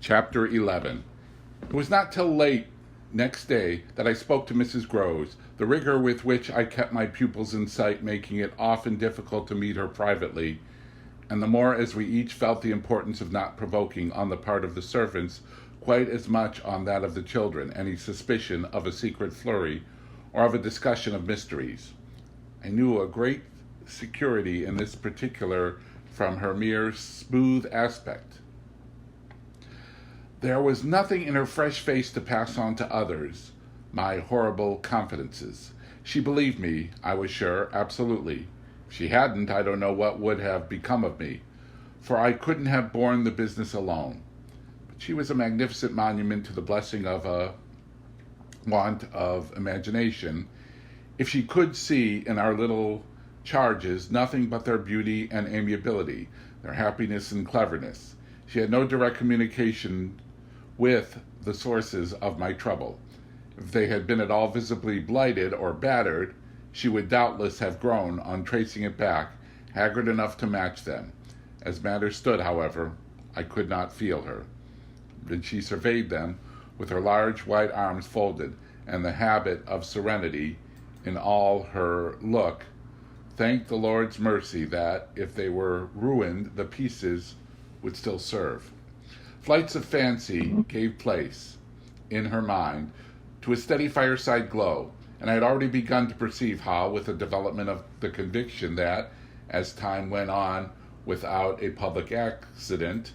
Chapter 11. It was not till late next day that I spoke to Mrs. Groves, the rigor with which I kept my pupils in sight making it often difficult to meet her privately, and the more as we each felt the importance of not provoking on the part of the servants quite as much on that of the children any suspicion of a secret flurry or of a discussion of mysteries. I knew a great security in this particular from her mere smooth aspect. There was nothing in her fresh face to pass on to others, my horrible confidences. She believed me, I was sure, absolutely. If she hadn't, I don't know what would have become of me, for I couldn't have borne the business alone. But she was a magnificent monument to the blessing of a want of imagination, if she could see in our little charges nothing but their beauty and amiability, their happiness and cleverness. She had no direct communication with the sources of my trouble. If they had been at all visibly blighted or battered, she would doubtless have grown on tracing it back, haggard enough to match them. As matters stood, however, I could not feel her. Then she surveyed them with her large white arms folded and the habit of serenity in all her look, thanked the Lord's mercy that, if they were ruined, the pieces would still serve. Flights of fancy gave place, in her mind, to a steady fireside glow, and I had already begun to perceive how, with the development of the conviction that, as time went on without a public accident,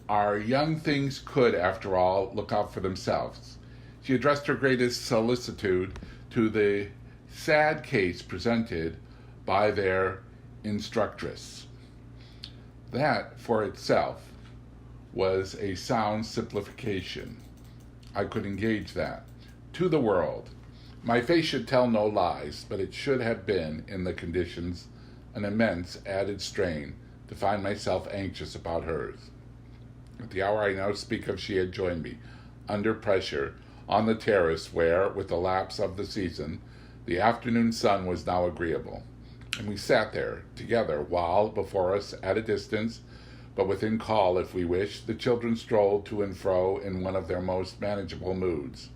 our young things could, after all, look out for themselves. She addressed her greatest solicitude to the sad case presented by their instructress. That, for itself, was a sound simplification. I could engage that. To the world. My face should tell no lies, but it should have been, in the conditions, an immense added strain to find myself anxious about hers. At the hour I now speak of, she had joined me, under pressure, on the terrace where, with the lapse of the season, the afternoon sun was now agreeable, and we sat there together while, before us, at a distance, but within call if we wished, the children strolled to and fro in one of their most manageable moods.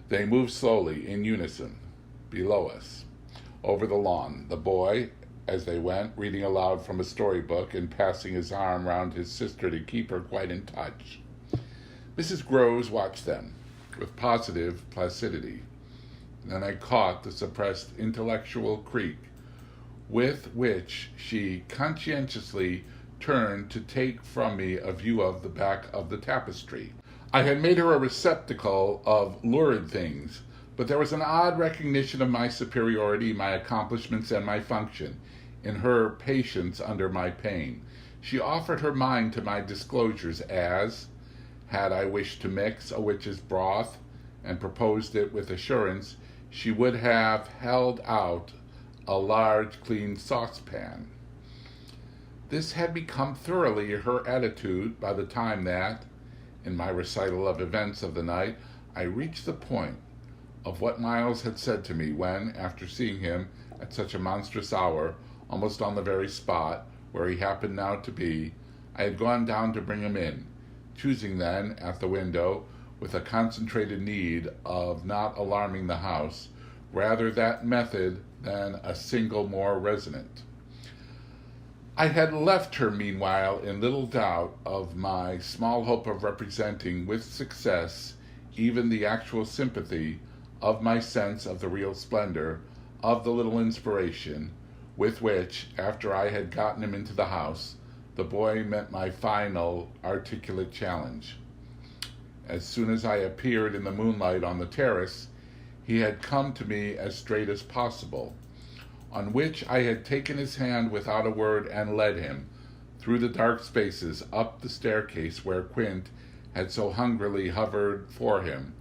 They moved slowly, in unison, below us, over the lawn, the boy, as they went, reading aloud from a storybook and passing his arm round his sister to keep her quite in touch. Mrs. Groves watched them with positive placidity. Then I caught the suppressed intellectual creak with which she conscientiously turned to take from me a view of the back of the tapestry. I had made her a receptacle of lurid things, but there was an odd recognition of my superiority, my accomplishments, and my function in her patience under my pain. She offered her mind to my disclosures as, had I wished to mix a witch's broth and proposed it with assurance, she would have held out a large, clean saucepan. This had become thoroughly her attitude by the time that, in my recital of events of the night, I reached the point of what Miles had said to me when, after seeing him at such a monstrous hour, almost on the very spot where he happened now to be, I had gone down to bring him in, choosing then, at the window, with a concentrated need of not alarming the house, rather that method than a single more resonant. I had left her, meanwhile, in little doubt of my small hope of representing with success even the actual sympathy of my sense of the real splendor of the little inspiration with which, after I had gotten him into the house, the boy met my final articulate challenge. As soon as I appeared in the moonlight on the terrace, he had come to me as straight as possible, on which I had taken his hand without a word and led him, through the dark spaces, up the staircase where Quint had so hungrily hovered for him,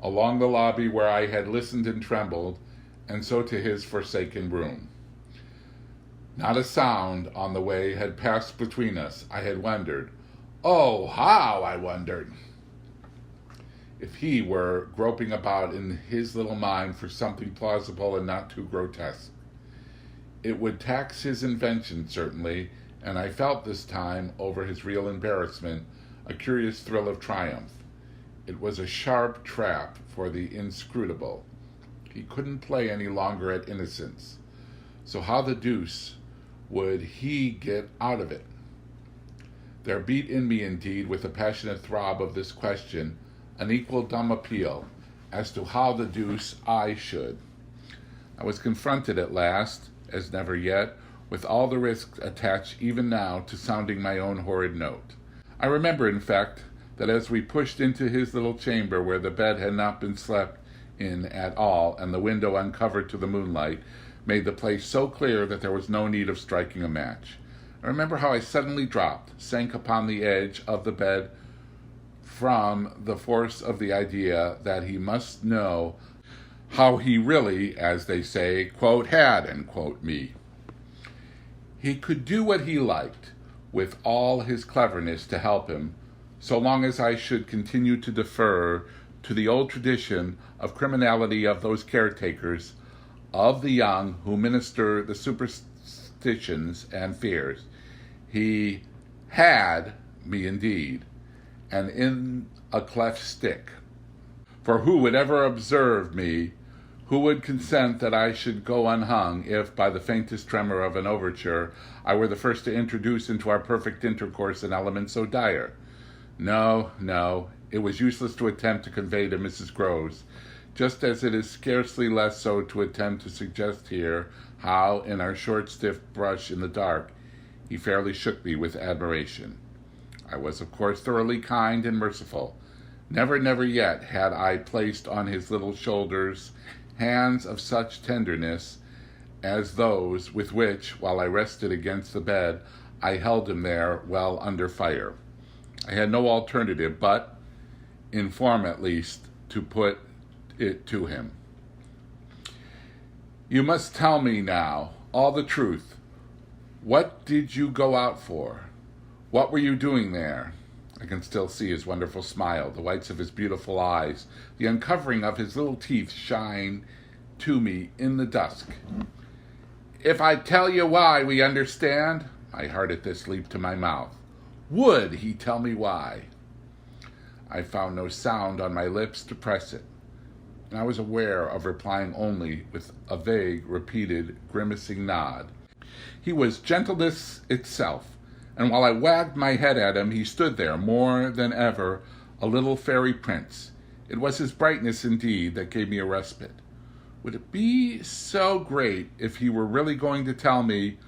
along the lobby where I had listened and trembled, and so to his forsaken room. Not a sound on the way had passed between us. I had wondered, oh, how I wondered, if he were groping about in his little mind for something plausible and not too grotesque. It would tax his invention, certainly, and I felt this time, over his real embarrassment, a curious thrill of triumph. It was a sharp trap for the inscrutable. He couldn't play any longer at innocence. So how the deuce would he get out of it? There beat in me, indeed, with the passionate throb of this question, an equal dumb appeal as to how the deuce I should. I was confronted at last, as never yet, with all the risks attached even now to sounding my own horrid note. I remember, in fact, that as we pushed into his little chamber where the bed had not been slept in at all and the window uncovered to the moonlight made the place so clear that there was no need of striking a match. I remember how I suddenly dropped, sank upon the edge of the bed from the force of the idea that he must know how he really, as they say, quote, had, end quote, me. He could do what he liked, with all his cleverness to help him, so long as I should continue to defer to the old tradition of criminality of those caretakers of the young who minister the superstitions and fears. He had me indeed, and in a cleft stick. For who would ever observe me, who would consent that I should go unhung if, by the faintest tremor of an overture, I were the first to introduce into our perfect intercourse an element so dire? No, it was useless to attempt to convey to Mrs. Groves, just as it is scarcely less so to attempt to suggest here how, in our short, stiff brush in the dark, he fairly shook me with admiration. I was, of course, thoroughly kind and merciful. Never yet had I placed on his little shoulders hands of such tenderness as those with which, while I rested against the bed, I held him there well under fire. I had no alternative but, in form at least, to put it to him. You must tell me now all the truth. What did you go out for? What were you doing there? I can still see his wonderful smile, the whites of his beautiful eyes, the uncovering of his little teeth shine to me in the dusk. If I tell you why, we understand? My heart at this leaped to my mouth. Would he tell me why? I found no sound on my lips to press it, and I was aware of replying only with a vague, repeated, grimacing nod. He was gentleness itself, and while I wagged my head at him, he stood there, more than ever, a little fairy prince. It was his brightness, indeed, that gave me a respite. Would it be so great if he were really going to tell me,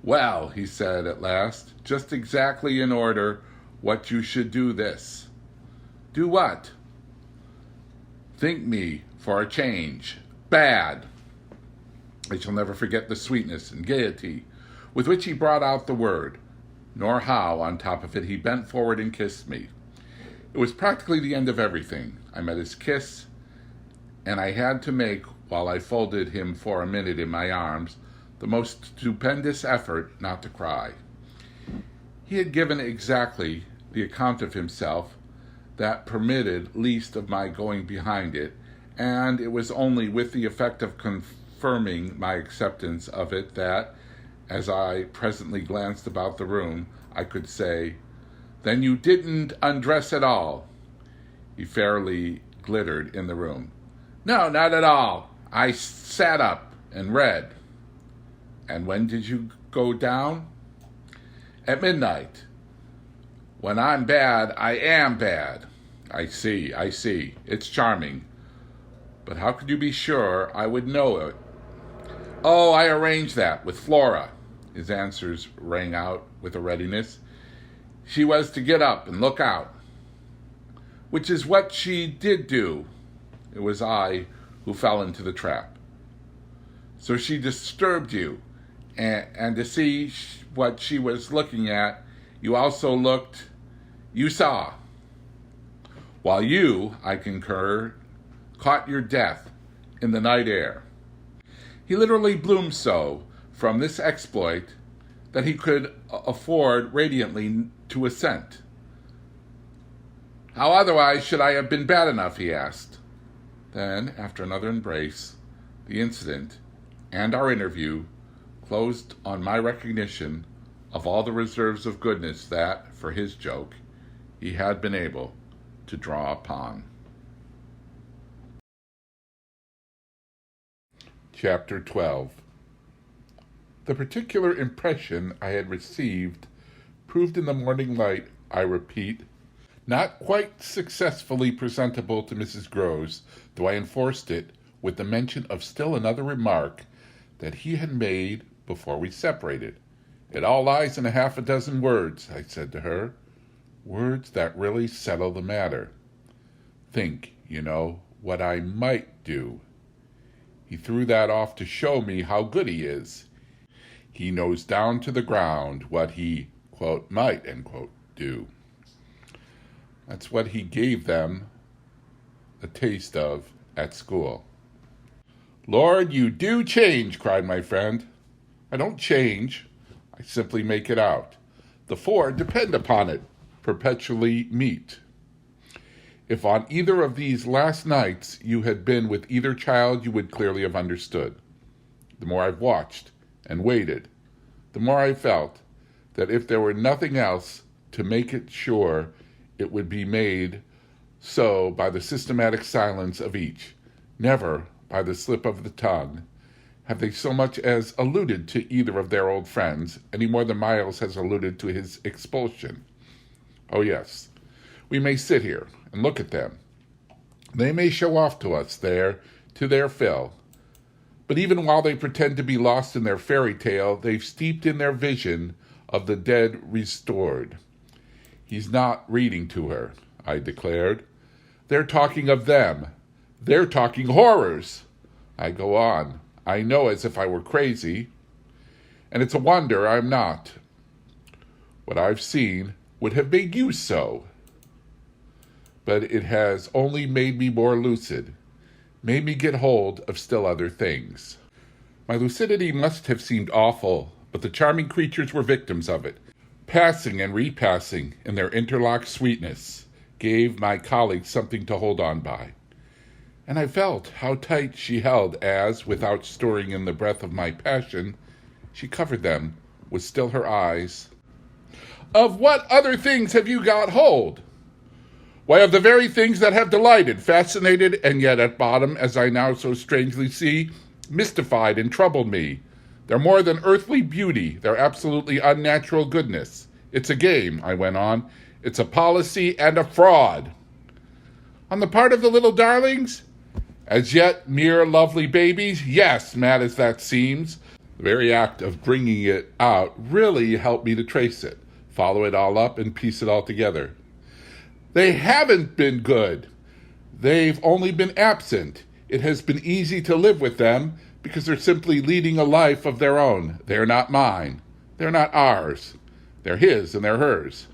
well, he said at last, just exactly in order what you should do this. Do what? Think me, for a change, bad. I shall never forget the sweetness and gaiety with which he brought out the word, nor how, on top of it, he bent forward and kissed me. It was practically the end of everything. I met his kiss, and I had to make, while I folded him for a minute in my arms, the most stupendous effort not to cry. He had given exactly the account of himself that permitted least of my going behind it, and it was only with the effect of confirming my acceptance of it that, as I presently glanced about the room, I could say, "Then you didn't undress at all?" He fairly glittered in the room. "No, not at all. I sat up and read." "And when did you go down?" "At midnight. When I'm bad, I am bad." I see. It's charming. But how could you be sure I would know it?" "Oh, I arranged that with Flora." His answers rang out with a readiness. "She was to get up and look out." "Which is what she did do." It was I who fell into the trap. "So she disturbed you, and to see what she was looking at, you also looked, you saw. While you, I concur, caught your death in the night air." He literally bloomed so from this exploit that he could afford radiantly to assent. "How otherwise should I have been bad enough?" he asked. Then, after another embrace, the incident and our interview closed on my recognition of all the reserves of goodness that, for his joke, he had been able to draw upon. Chapter 12. The particular impression I had received proved in the morning light, I repeat, not quite successfully presentable to Mrs. Groves, though I enforced it with the mention of still another remark that he had made before we separated. "It all lies in a half a dozen words," I said to her, "words that really settle the matter. Think, what I might do." He threw that off to show me how good he is. He knows down to the ground what he, quote, might, end quote, do. That's what he gave them a taste of at school. "Lord, you do change," cried my friend. "I don't change. I simply make it out. The four, depend upon it, perpetually meet. If on either of these last nights you had been with either child, you would clearly have understood. The more I've watched and waited, the more I felt that if there were nothing else to make it sure, it would be made so by the systematic silence of each. Never, by the slip of the tongue, have they so much as alluded to either of their old friends, any more than Miles has alluded to his expulsion. Oh yes, we may sit here and look at them. They may show off to us there to their fill. But even while they pretend to be lost in their fairy tale, they've steeped in their vision of the dead restored. He's not reading to her, I declared. They're talking of them. They're talking horrors. I go on. I know as if I were crazy. And it's a wonder I'm not. What I've seen would have made you so. But it has only made me more lucid, made me get hold of still other things. My lucidity must have seemed awful, but the charming creatures were victims of it. Passing and repassing in their interlocked sweetness gave my colleague something to hold on by. And I felt how tight she held as, without stirring in the breath of my passion, she covered them with still her eyes. "Of what other things have you got hold?" "Why, of the very things that have delighted, fascinated, and yet at bottom, as I now so strangely see, mystified and troubled me. They're more than earthly beauty. They're absolutely unnatural goodness. It's a game," I went on. "It's a policy and a fraud." "On the part of the little darlings?" "As yet, mere lovely babies? Yes, mad as that seems. The very act of bringing it out really helped me to trace it, follow it all up, and piece it all together. They haven't been good. They've only been absent. It has been easy to live with them because they're simply leading a life of their own. They're not mine. They're not ours. They're his and they're hers."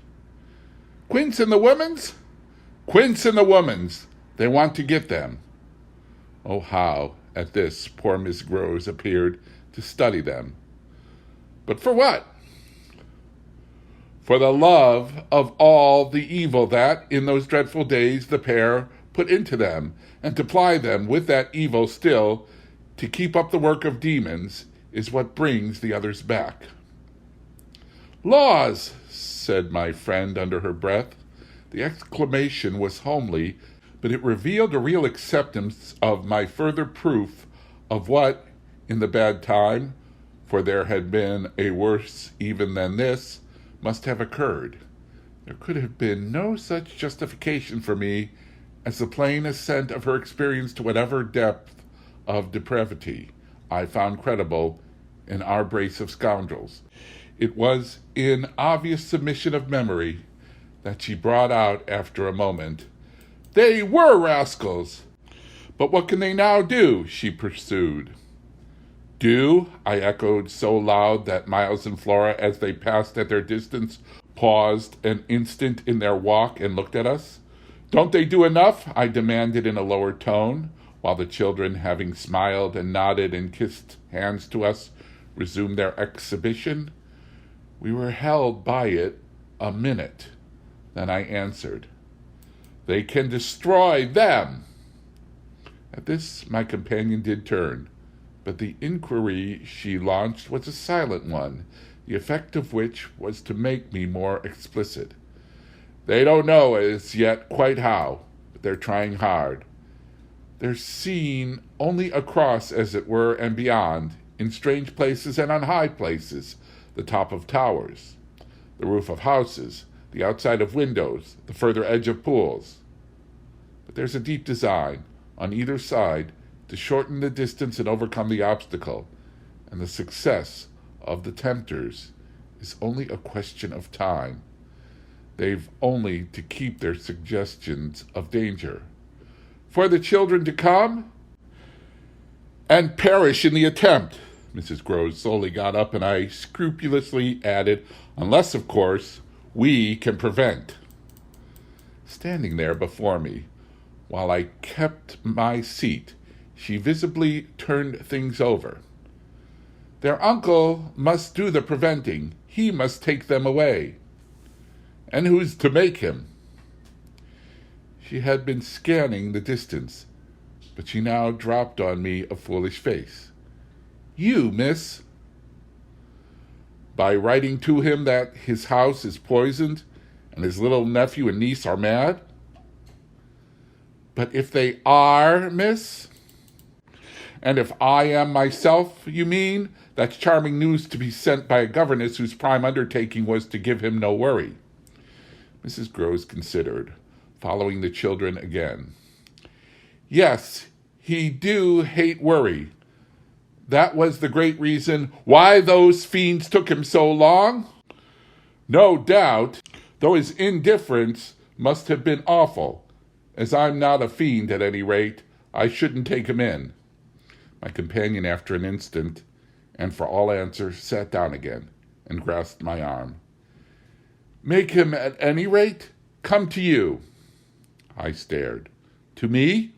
"Quince and the woman's?" "Quince and the woman's. They want to get them." Oh, how, at this, poor Miss Groves appeared to study them. "But for what?" "For the love of all the evil that, in those dreadful days, the pair put into them, and to ply them with that evil still, to keep up the work of demons, is what brings the others back." "Laws!" said my friend under her breath. The exclamation was homely, but it revealed a real acceptance of my further proof of what, in the bad time, for there had been a worse even than this, must have occurred. There could have been no such justification for me as the plain assent of her experience to whatever depth of depravity I found credible in our brace of scoundrels. It was in obvious submission of memory that she brought out after a moment, "They were rascals." "But what can they now do?" she pursued. "Do?" I echoed so loud that Miles and Flora, as they passed at their distance, paused an instant in their walk and looked at us. "Don't they do enough?" I demanded in a lower tone, while the children, having smiled and nodded and kissed hands to us, resumed their exhibition. We were held by it a minute. Then I answered, "They can destroy them." At this my companion did turn, but the inquiry she launched was a silent one, the effect of which was to make me more explicit. They don't know as yet quite how, but they're trying hard. They're seen only across, as it were, and beyond, in strange places and on high places, the top of towers, the roof of houses, the outside of windows, the further edge of pools. But there's a deep design on either side to shorten the distance and overcome the obstacle, and the success of the tempters is only a question of time. They've only to keep their suggestions of danger. For the children to come and perish in the attempt. Mrs. Groves slowly got up, and I scrupulously added, unless, of course, we can prevent. Standing there before me, while I kept my seat, she visibly turned things over. Their uncle must do the preventing. He must take them away. And who's to make him? She had been scanning the distance, but she now dropped on me a foolish face. You, miss. By writing to him that his house is poisoned and his little nephew and niece are mad? But if they are, miss? And if I am myself, you mean? That's charming news to be sent by a governess whose prime undertaking was to give him no worry. Mrs. Groves considered, following the children again. Yes, he do hate worry. That was the great reason why those fiends took him so long. No doubt, though his indifference must have been awful. As I'm not a fiend at any rate, I shouldn't take him in. My companion, after an instant, and for all answer, sat down again and grasped my arm. Make him at any rate come to you. I stared. To me?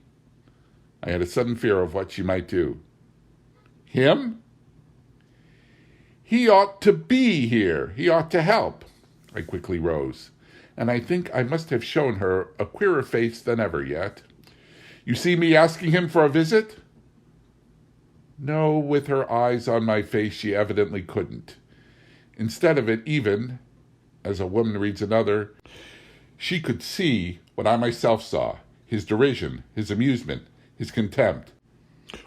I had a sudden fear of what she might do. Him? He ought to be here. He ought to help. I quickly rose, and I think I must have shown her a queerer face than ever yet. You see me asking him for a visit? No, with her eyes on my face, she evidently couldn't. Instead of it, even, as a woman reads another, she could see what I myself saw, his derision, his amusement, his contempt,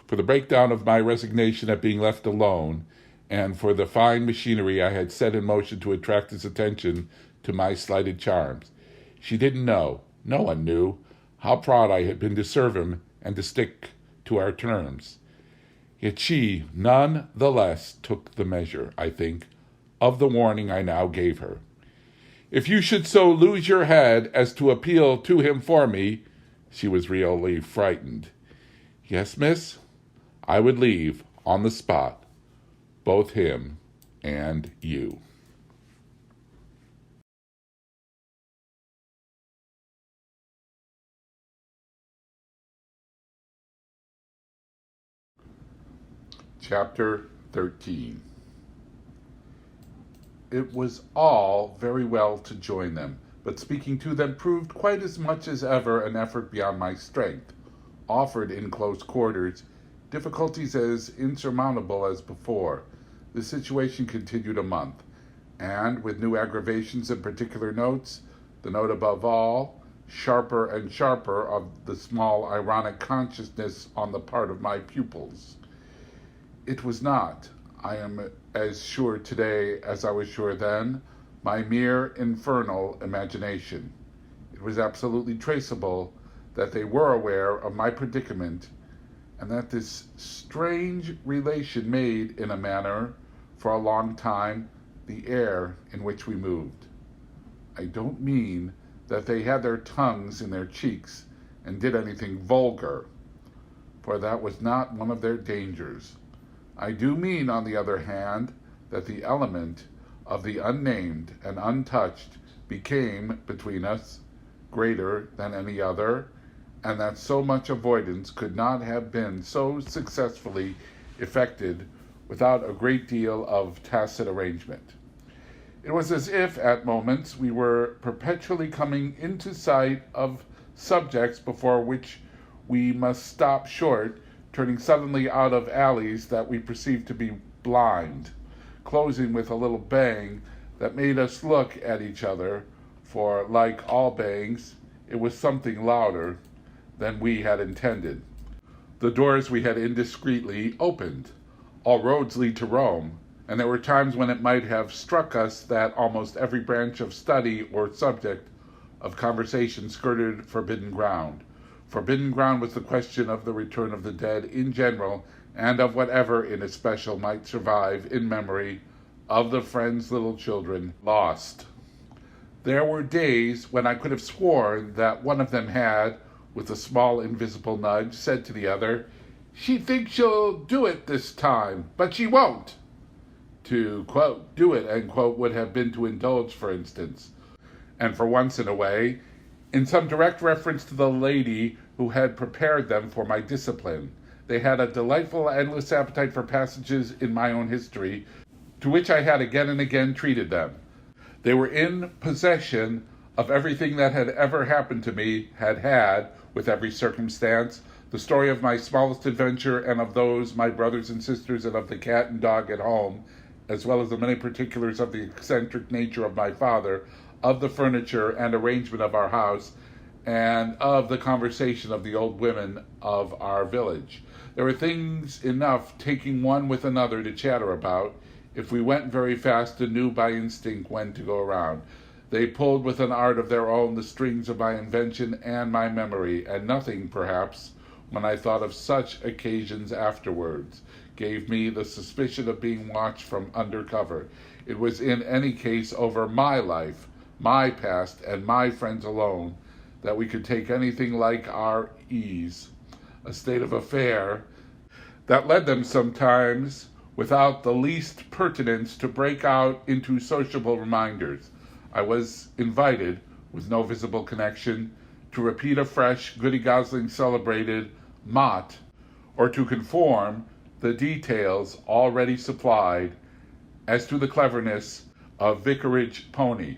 for the breakdown of my resignation at being left alone, and for the fine machinery I had set in motion to attract his attention to my slighted charms. She didn't know, no one knew, how proud I had been to serve him and to stick to our terms. Yet she, none the less, took the measure, I think, of the warning I now gave her. If you should so lose your head as to appeal to him for me, she was really frightened. Yes, miss, I would leave, on the spot, both him and you. Chapter 13. It was all very well to join them, but speaking to them proved quite as much as ever an effort beyond my strength. Offered in close quarters, difficulties as insurmountable as before. The situation continued a month, and with new aggravations and particular notes, the note above all, sharper and sharper, of the small ironic consciousness on the part of my pupils. It was not, I am as sure today as I was sure then, my mere infernal imagination. It was absolutely traceable that they were aware of my predicament, and that this strange relation made, in a manner, for a long time, the air in which we moved. I don't mean that they had their tongues in their cheeks and did anything vulgar, for that was not one of their dangers. I do mean, on the other hand, that the element of the unnamed and untouched became, between us, greater than any other, and that so much avoidance could not have been so successfully effected without a great deal of tacit arrangement. It was as if, at moments, we were perpetually coming into sight of subjects before which we must stop short, turning suddenly out of alleys that we perceived to be blind, closing with a little bang that made us look at each other, for, like all bangs, it was something louder than we had intended. The doors we had indiscreetly opened. All roads lead to Rome, and there were times when it might have struck us that almost every branch of study or subject of conversation skirted forbidden ground. Forbidden ground was the question of the return of the dead in general, and of whatever in especial might survive in memory of the friends' little children lost. There were days when I could have sworn that one of them had, with a small invisible nudge, said to the other, "She thinks she'll do it this time, but she won't." To, quote, do it, end quote, would have been to indulge, for instance, and for once in a way, in some direct reference to the lady who had prepared them for my discipline. They had a delightful, endless appetite for passages in my own history, to which I had again and again treated them. They were in possession of everything that had ever happened to me, had, with every circumstance, the story of my smallest adventure and of those, my brothers and sisters, and of the cat and dog at home, as well as the many particulars of the eccentric nature of my father, of the furniture and arrangement of our house, and of the conversation of the old women of our village. There were things enough taking one with another to chatter about, if we went very fast and knew by instinct when to go around. They pulled with an art of their own the strings of my invention and my memory, and nothing, perhaps, when I thought of such occasions afterwards, gave me the suspicion of being watched from under cover. It was in any case over my life, my past, and my friends alone, that we could take anything like our ease, a state of affair that led them sometimes, without the least pertinence, to break out into sociable reminders. I was invited, with no visible connection, to repeat afresh Goody Gosling celebrated mot, or to conform the details already supplied as to the cleverness of Vicarage Pony.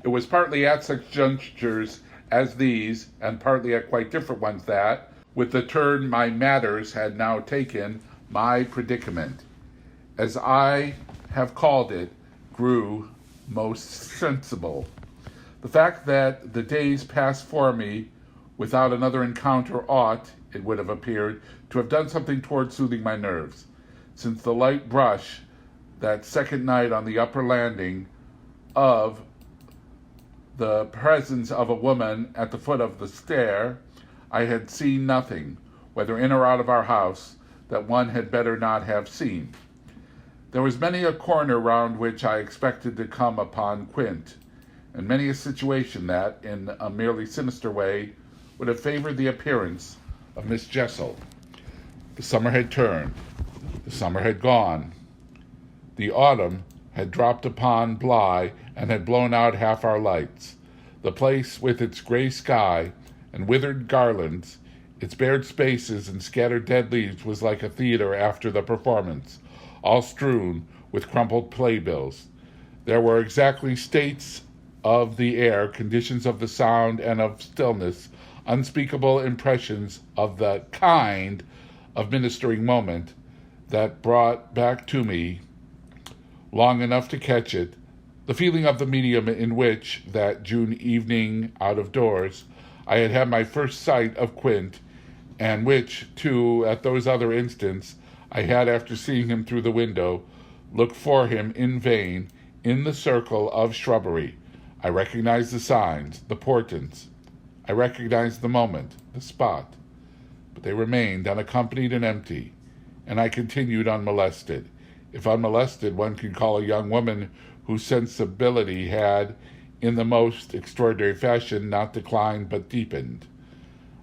It was partly at such junctures as these, and partly at quite different ones, that, with the turn my matters had now taken, my predicament, as I have called it, grew most sensible. The fact that the days passed for me without another encounter ought, it would have appeared, to have done something toward soothing my nerves. Since the light brush that second night on the upper landing of the presence of a woman at the foot of the stair, I had seen nothing, whether in or out of our house, that one had better not have seen. There was many a corner round which I expected to come upon Quint, and many a situation that, in a merely sinister way, would have favored the appearance of Miss Jessel. The summer had turned. The summer had gone. The autumn had dropped upon Bly and had blown out half our lights. The place, with its gray sky and withered garlands, its bared spaces and scattered dead leaves, was like a theater after the performance, all strewn with crumpled playbills. There were exactly states of the air, conditions of the sound and of stillness, unspeakable impressions of the kind of ministering moment that brought back to me, long enough to catch it, the feeling of the medium in which, that June evening out of doors, I had had my first sight of Quint, and which, too, at those other instants, I had, after seeing him through the window, looked for him in vain in the circle of shrubbery. I recognized the signs, the portents. I recognized the moment, the spot. But they remained unaccompanied and empty, and I continued unmolested. If unmolested one could call a young woman whose sensibility had, in the most extraordinary fashion, not declined but deepened.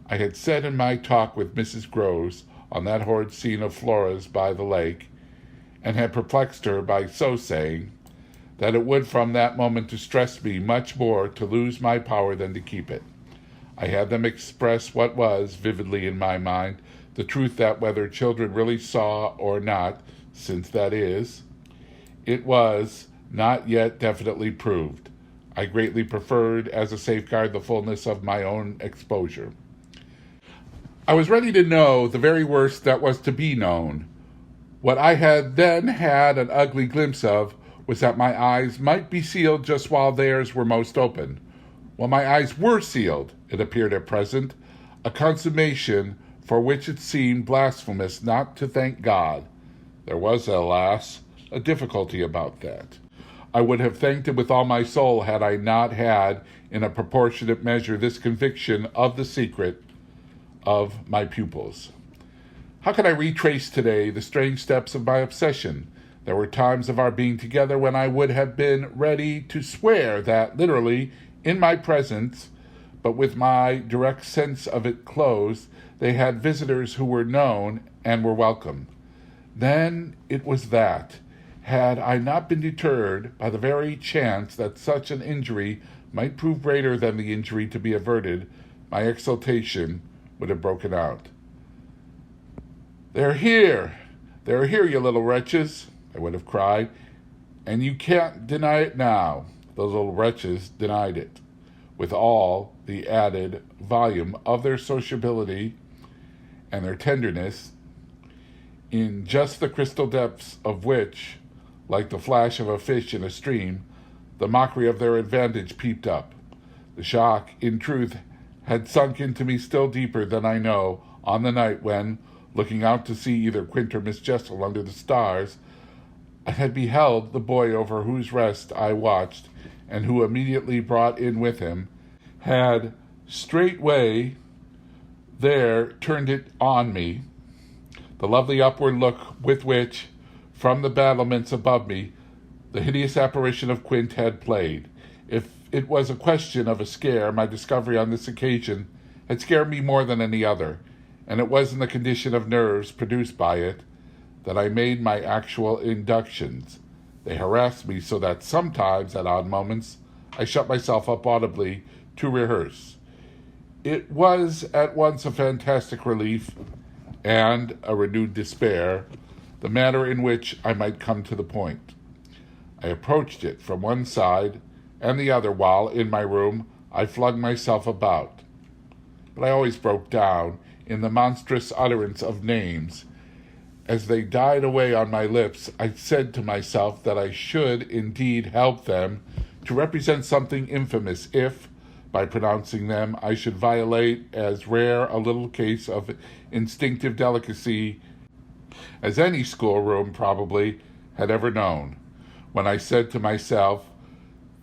I had said in my talk with Mrs. Groves on that horrid scene of Flora's by the lake, and had perplexed her by so saying, that it would from that moment distress me much more to lose my power than to keep it. I had them express what was, vividly in my mind, the truth that whether children really saw or not, since that is, it was not yet definitely proved. I greatly preferred, as a safeguard, the fullness of my own exposure. I was ready to know the very worst that was to be known. What I had then had an ugly glimpse of was that my eyes might be sealed just while theirs were most open. Well, my eyes were sealed, it appeared at present, a consummation for which it seemed blasphemous not to thank God. There was, alas, a difficulty about that. I would have thanked him with all my soul had I not had, in a proportionate measure, this conviction of the secret of my pupils. How can I retrace today the strange steps of my obsession? There were times of our being together when I would have been ready to swear that, literally, in my presence, but with my direct sense of it closed, they had visitors who were known and were welcome. Then it was that, had I not been deterred by the very chance that such an injury might prove greater than the injury to be averted, my exultation would have broken out. They're here, you little wretches, I would have cried, and you can't deny it now. Those little wretches denied it, with all the added volume of their sociability and their tenderness, in just the crystal depths of which, like the flash of a fish in a stream, the mockery of their advantage peeped up. The shock, in truth, had sunk into me still deeper than I know on the night when, looking out to see either Quint or Miss Jessel under the stars, I had beheld the boy over whose rest I watched, and who immediately brought in with him, had straightway there turned it on me, the lovely upward look with which, from the battlements above me, the hideous apparition of Quint had played. If it was a question of a scare, my discovery on this occasion had scared me more than any other, and it was in the condition of nerves produced by it that I made my actual inductions. They harassed me so that sometimes, at odd moments, I shut myself up audibly to rehearse. It was at once a fantastic relief and a renewed despair, the manner in which I might come to the point. I approached it from one side and the other while, in my room, I flung myself about. But I always broke down in the monstrous utterance of names. As they died away on my lips, I said to myself that I should indeed help them to represent something infamous if, by pronouncing them, I should violate as rare a little case of instinctive delicacy as any schoolroom probably had ever known. When I said to myself,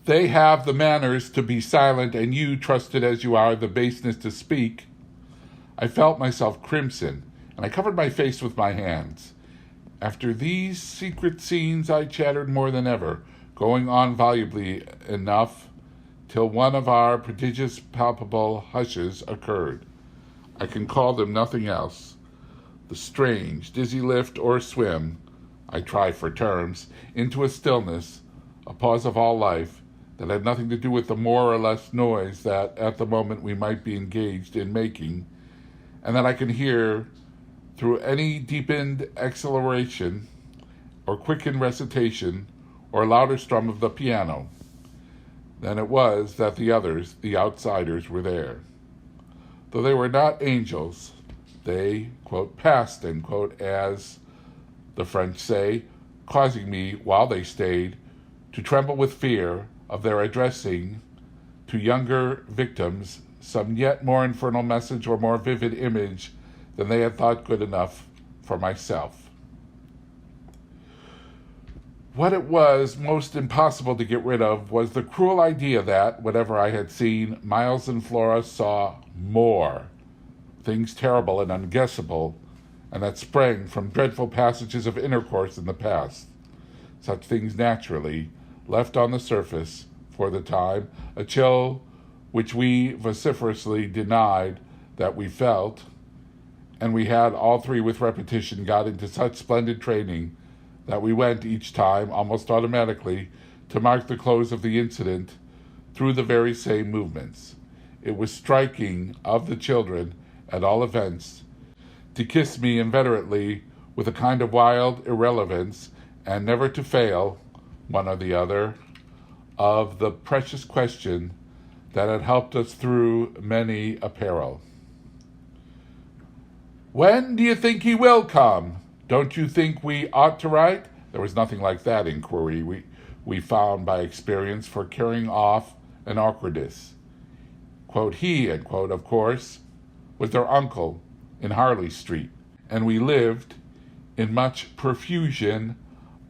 "They have the manners to be silent, and you, trusted as you are, the baseness to speak," I felt myself crimson, and I covered my face with my hands. After these secret scenes I chattered more than ever, going on volubly enough till one of our prodigious palpable hushes occurred. I can call them nothing else. The strange, dizzy lift or swim, I try for terms, into a stillness, a pause of all life, that had nothing to do with the more or less noise that at the moment we might be engaged in making, and that I can hear through any deepened exhilaration or quickened recitation or louder strum of the piano. Then it was that the others, the outsiders, were there. Though they were not angels, they, quote, passed, end quote, as the French say, causing me, while they stayed, to tremble with fear of their addressing to younger victims some yet more infernal message or more vivid image than they had thought good enough for myself. What it was most impossible to get rid of was the cruel idea that, whatever I had seen, Miles and Flora saw more, things terrible and unguessable, and that sprang from dreadful passages of intercourse in the past. Such things naturally left on the surface, for the time, a chill which we vociferously denied that we felt, and we had all three with repetition got into such splendid training that we went each time, almost automatically, to mark the close of the incident through the very same movements. It was striking of the children, at all events, to kiss me inveterately with a kind of wild irrelevance, and never to fail, one or the other, of the precious question that had helped us through many a peril. "When do you think he will come? Don't you think we ought to write?" There was nothing like that inquiry we found by experience for carrying off an awkwardness. Quote, he, end quote, of course, was their uncle in Harley Street, and we lived in much profusion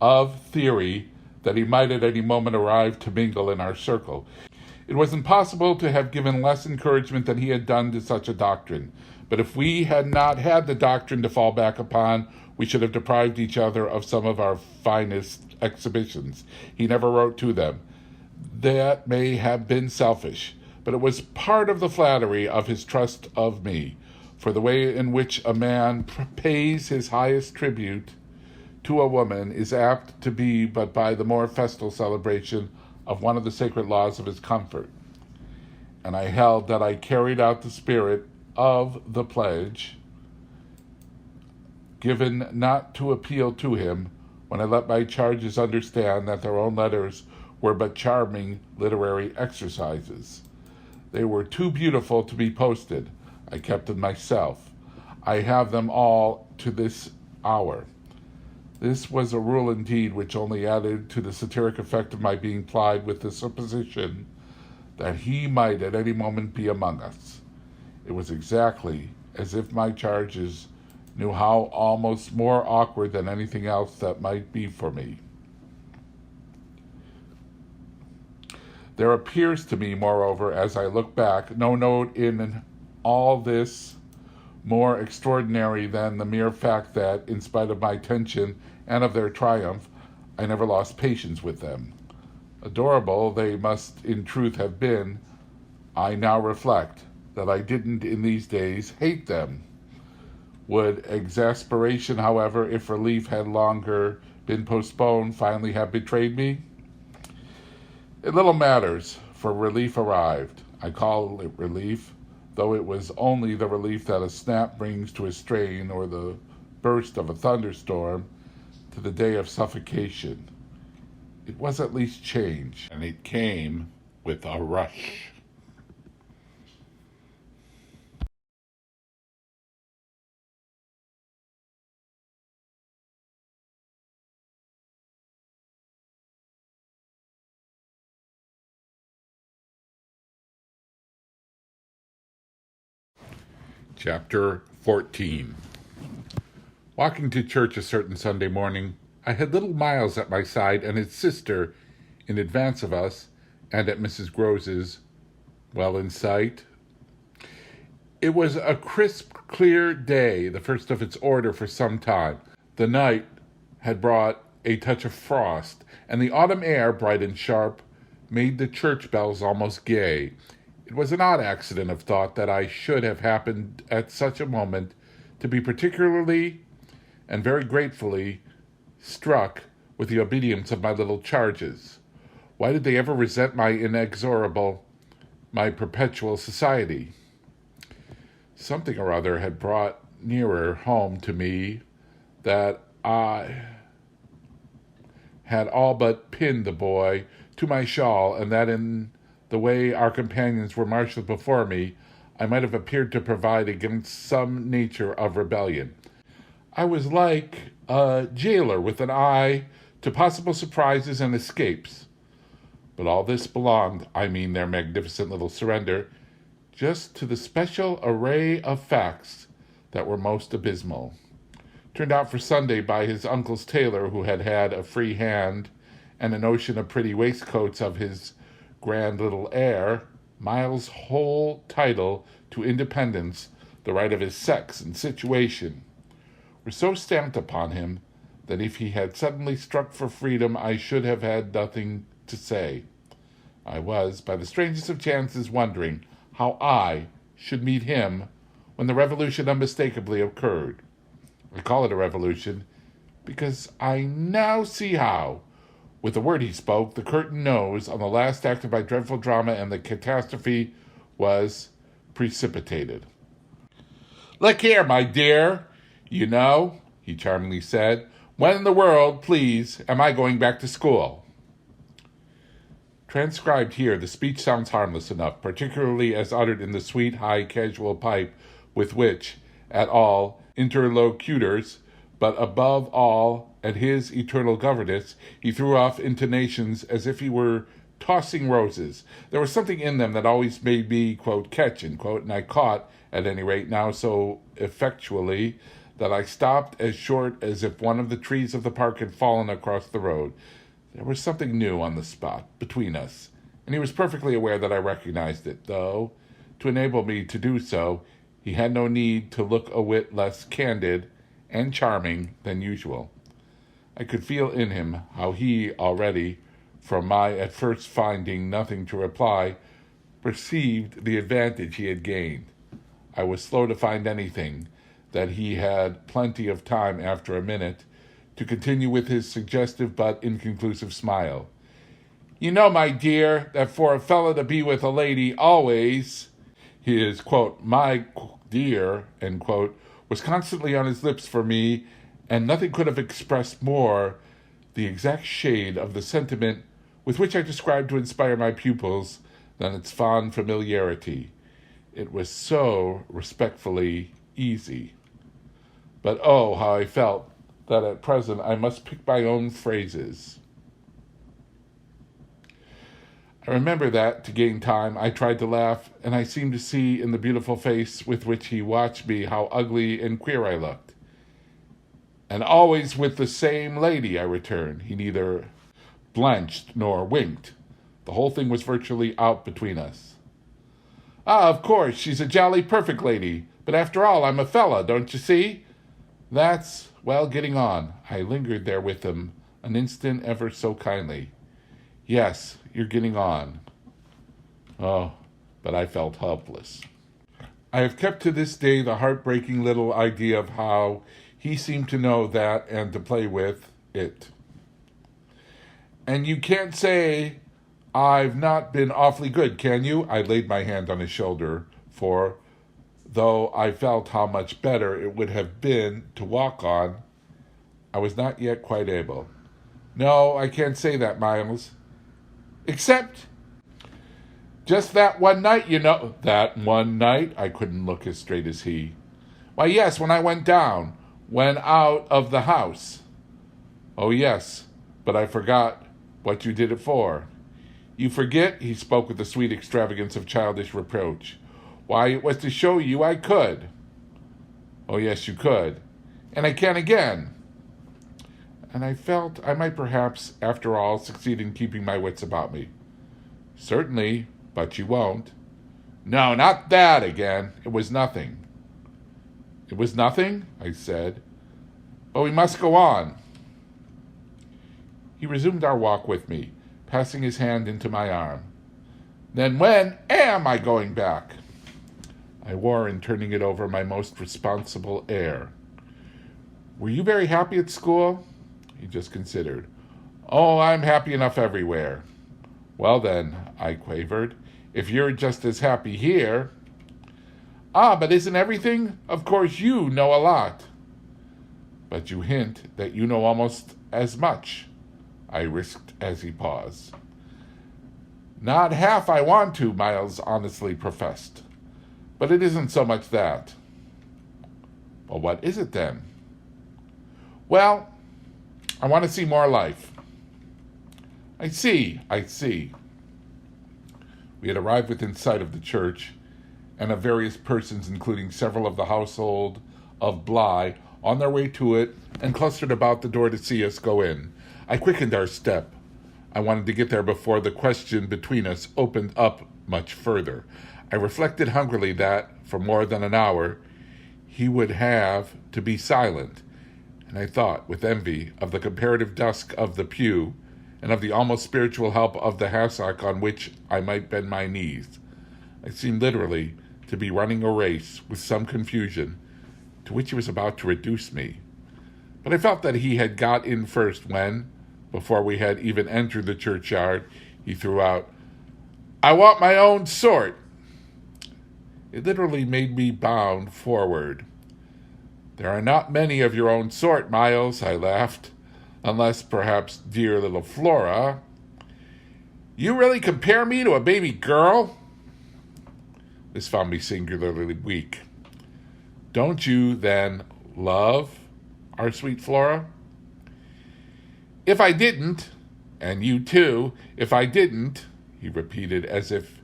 of theory that he might at any moment arrive to mingle in our circle. It was impossible to have given less encouragement than he had done to such a doctrine. But if we had not had the doctrine to fall back upon, we should have deprived each other of some of our finest exhibitions. He never wrote to them. That may have been selfish, but it was part of the flattery of his trust of me, for the way in which a man pays his highest tribute to a woman is apt to be but by the more festal celebration of one of the sacred laws of his comfort. And I held that I carried out the spirit of the pledge, given not to appeal to him, when I let my charges understand that their own letters were but charming literary exercises. They were too beautiful to be posted. I kept them myself. I have them all to this hour. This was a rule indeed which only added to the satiric effect of my being plied with the supposition that he might at any moment be among us. It was exactly as if my charges knew how almost more awkward than anything else that might be for me. There appears to me, moreover, as I look back, no note in all this more extraordinary than the mere fact that, in spite of my tension and of their triumph, I never lost patience with them. Adorable they must in truth have been, I now reflect that I didn't in these days hate them. Would exasperation, however, if relief had longer been postponed, finally have betrayed me? It little matters, for relief arrived. I call it relief, though it was only the relief that a snap brings to a strain or the burst of a thunderstorm to the day of suffocation. It was at least change, and it came with a rush. Chapter 14. Walking to church a certain Sunday morning, I had little Miles at my side and his sister in advance of us, and at Mrs. Grose's, well in sight. It was a crisp, clear day, the first of its order for some time. The night had brought a touch of frost, and the autumn air, bright and sharp, made the church bells almost gay. It was an odd accident of thought that I should have happened at such a moment to be particularly and very gratefully struck with the obedience of my little charges. Why did they ever resent my my perpetual society? Something or other had brought nearer home to me that I had all but pinned the boy to my shawl, and that in the way our companions were marshaled before me, I might have appeared to provide against some nature of rebellion. I was like a jailer with an eye to possible surprises and escapes. But all this belonged, I mean their magnificent little surrender, just to the special array of facts that were most abysmal. Turned out for Sunday by his uncle's tailor, who had had a free hand and a notion of pretty waistcoats of his grand little heir, Miles' whole title to independence, the right of his sex and situation, were so stamped upon him that if he had suddenly struck for freedom, I should have had nothing to say. I was, by the strangest of chances, wondering how I should meet him when the revolution unmistakably occurred. I call it a revolution because I now see how, with the word he spoke, the curtain rose on the last act of my dreadful drama, and the catastrophe was precipitated. "Look here, my dear, you know," he charmingly said, "when in the world, please, am I going back to school?" Transcribed here, the speech sounds harmless enough, particularly as uttered in the sweet, high, casual pipe with which, at all interlocutors, but above all at his eternal governess, he threw off intonations as if he were tossing roses. There was something in them that always made me, quote, catch, end quote, and I caught, at any rate now so effectually, that I stopped as short as if one of the trees of the park had fallen across the road. There was something new on the spot, between us, and he was perfectly aware that I recognized it, though, to enable me to do so, he had no need to look a whit less candid and charming than usual. I could feel in him how he already, from my at first finding nothing to reply, perceived the advantage he had gained. I was slow to find anything, that he had plenty of time after a minute to continue with his suggestive but inconclusive smile. You know, my dear, that for a fellow to be with a lady always, his, quote, my dear, end quote, was constantly on his lips for me, and nothing could have expressed more the exact shade of the sentiment with which I described to inspire my pupils than its fond familiarity. It was so respectfully easy. But oh, how I felt that at present I must pick my own phrases. I remember that, to gain time, I tried to laugh, and I seemed to see in the beautiful face with which he watched me how ugly and queer I looked. And always with the same lady, I returned. He neither blanched nor winked. The whole thing was virtually out between us. Ah, of course, she's a jolly perfect lady, but after all, I'm a fella, don't you see? That's, well, getting on. I lingered there with him an instant ever so kindly. Yes, you're getting on. Oh, but I felt helpless. I have kept to this day the heartbreaking little idea of how he seemed to know that and to play with it. And you can't say I've not been awfully good, can you? I laid my hand on his shoulder, for though I felt how much better it would have been to walk on, I was not yet quite able. No, I can't say that, Miles. Except just that one night, you know. That one night? I couldn't look as straight as he. Why, yes, when I went out of the house. Oh, yes, but I forgot what you did it for. You forget, he spoke with the sweet extravagance of childish reproach. Why, it was to show you I could. Oh, yes, you could. And I can again. And I felt I might perhaps, after all, succeed in keeping my wits about me. Certainly, but you won't. No, not that again. It was nothing. It was nothing, I said. But we must go on. He resumed our walk with me, passing his hand into my arm. Then when am I going back? I wore, in turning it over, my most responsible air. Were you very happy at school? He just considered. Oh, I'm happy enough everywhere. Well then, I quavered, if you're just as happy here. Ah, but isn't everything? Of course you know a lot. But you hint that you know almost as much, I risked as he paused. Not half I want to, Miles honestly professed. But it isn't so much that. Well, what is it then? Well, I want to see more life. I see. We had arrived within sight of the church, and of various persons, including several of the household of Bly, on their way to it, and clustered about the door to see us go in. I quickened our step. I wanted to get there before the question between us opened up much further. I reflected hungrily that, for more than an hour, he would have to be silent, and I thought, with envy, of the comparative dusk of the pew, and of the almost spiritual help of the hassock on which I might bend my knees. I seemed literally to be running a race with some confusion, to which he was about to reduce me. But I felt that he had got in first when, before we had even entered the churchyard, he threw out, I want my own sort. It literally made me bound forward. There are not many of your own sort, Miles, I laughed, unless perhaps dear little Flora. You really compare me to a baby girl? This found me singularly weak. Don't you, then, love our sweet Flora? If I didn't, and you too, if I didn't, he repeated, as if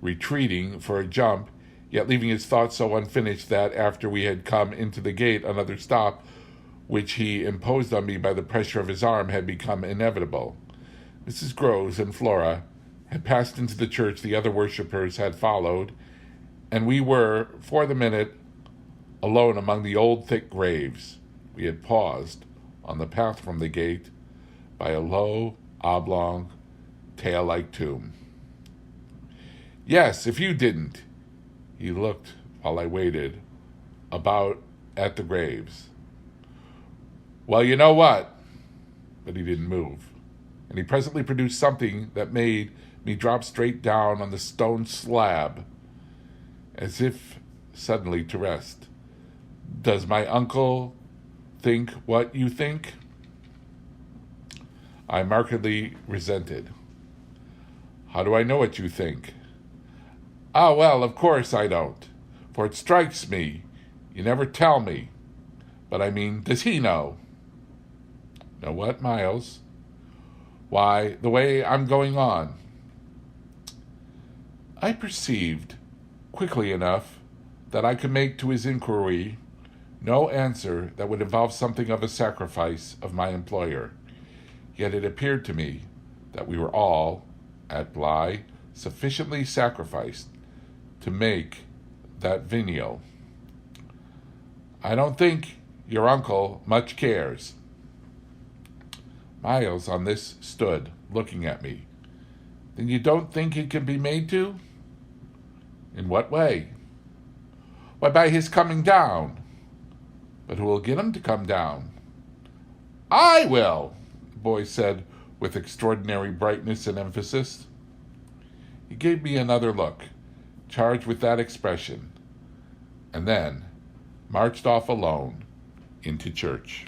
retreating for a jump, yet leaving his thoughts so unfinished that after we had come into the gate, another stop, which he imposed on me by the pressure of his arm, had become inevitable. Mrs. Groves and Flora had passed into the church, the other worshippers had followed, and we were, for the minute, alone among the old thick graves. We had paused on the path from the gate by a low, oblong, tail-like tomb. Yes, if you didn't. He looked, while I waited, about at the graves. Well, you know what? But he didn't move. And he presently produced something that made me drop straight down on the stone slab, as if suddenly to rest. Does my uncle think what you think? I markedly resented. How do I know what you think? Ah, well, of course I don't, for it strikes me. You never tell me. But I mean, does he know? Know what, Miles? Why, the way I'm going on. I perceived, quickly enough, that I could make to his inquiry no answer that would involve something of a sacrifice of my employer. Yet it appeared to me that we were all, at Bly, sufficiently sacrificed to make that venial. I don't think your uncle much cares. Miles on this stood, looking at me. Then you don't think it can be made to? In what way? Why, by his coming down. But who will get him to come down? I will, the boy said with extraordinary brightness and emphasis. He gave me another look, charged with that expression, and then marched off alone into church.